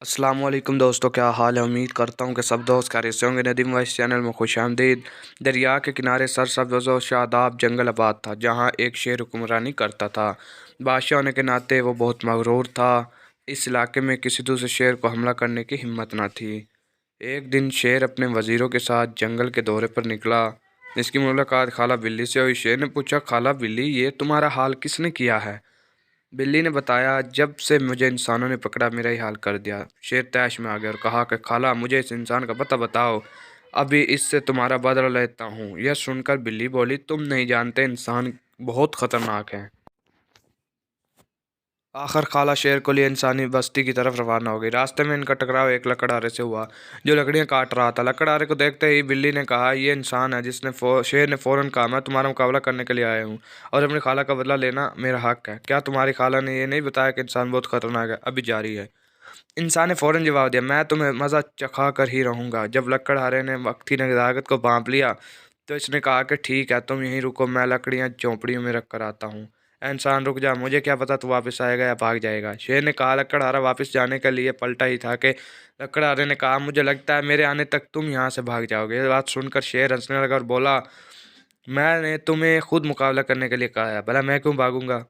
अस्सलाम वालेकुम दोस्तों, क्या हाल है। उम्मीद करता हूँ कि सब दोस्त खैरियत से होंगे। नदीम वाइस चैनल में खुश आमदीद। दरिया के किनारे सरसब्ज़ व शादाब जंगल आबाद था, जहाँ एक शेर हुक्मरानी करता था। बादशाह होने के नाते वो बहुत मगरूर था। इस इलाके में किसी दूसरे शेर को हमला करने की हिम्मत न थी। एक दिन शेर अपने वज़ीरों के साथ जंगल के दौरे पर निकला। इसकी मुलाकात खाला बिल्ली से हुई। शेर ने पूछा, खाला बिल्ली, ये तुम्हारा हाल किसने किया है। बिल्ली ने बताया, जब से मुझे इंसानों ने पकड़ा मेरा ही हाल कर दिया। शेर तैश में आ गया और कहा कि खाला, मुझे इस इंसान का पता बताओ, अभी इससे तुम्हारा बदला लेता हूँ। यह सुनकर बिल्ली बोली, तुम नहीं जानते, इंसान बहुत खतरनाक है। आखिर खाला शेर को लिए इंसानी बस्ती की तरफ रवाना हो गई। रास्ते में इनका टकराव एक लकड़हारे से हुआ, जो लकड़ियां काट रहा था। लकड़हारे को देखते ही बिल्ली ने कहा, ये इंसान है। शेर ने फौरन कहा, मैं तुम्हारा मुकाबला करने के लिए आया हूँ और अपनी खाला का बदला लेना मेरा हक है। क्या तुम्हारी खाला ने ये नहीं बताया कि इंसान बहुत खतरनाक है। अभी जारी है। इंसान ने फौरन जवाब दिया, मैं तुम्हें मज़ा चखा कर ही रहूंगा। जब लकड़हारे ने वक्ती नज़ाकत को भांप लिया तो इसने कहा कि ठीक है, तुम यहीं रुको, मैं लकड़ियां झोंपड़ियों में रख कर आता हूँ। "ए इंसान, रुक जा, मुझे क्या पता तू वापस आएगा या भाग जाएगा।" शेर ने कहा। लकड़हारा वापस जाने के लिए पलटा ही था कि लकड़हारे ने कहा, मुझे लगता है मेरे आने तक तुम यहाँ से भाग जाओगे। ये बात सुनकर शेर हंसने लगा और बोला, मैंने तुम्हें खुद मुकाबला करने के लिए कहा है, भला मैं क्यों भागूंगा।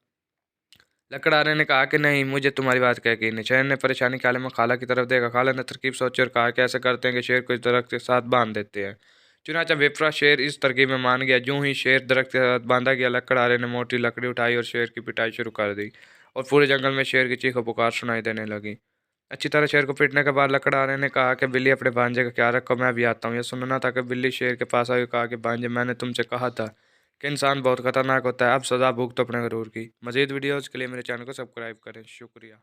लकड़हारे ने कहा कि नहीं, मुझे तुम्हारी बात का यकीन नहीं। शेर ने परेशानी के हाल में खाला की तरफ देखा। खाला ने तरकीब सोची और कहा कि ऐसा करते हैं कि शेर को इस दरख्त के साथ बांध देते हैं। चुनाचा विप्रा शेर इस तरकीब में मान गया। यूं ही शेर दरख्त के साथ बांधा गया। लकड़हारे ने मोटी लकड़ी उठाई और शेर की पिटाई शुरू कर दी और पूरे जंगल में शेर की चीख पुकार सुनाई देने लगी। अच्छी तरह शेर को पीटने के बाद लकड़हारे ने कहा कि बिल्ली, अपने भांजे का ख्याल रखो, मैं भी आता हूँ। यह सुनना था कि बिल्ली शेर के पास आई और कहा कि भांजे, मैंने तुमसे कहा था कि इंसान बहुत खतरनाक होता है। अब सज़ा भुगतो अपने गरूर की। मज़ीद वीडियोज़ के लिए मेरे चैनल को सब्सक्राइब करें। शुक्रिया।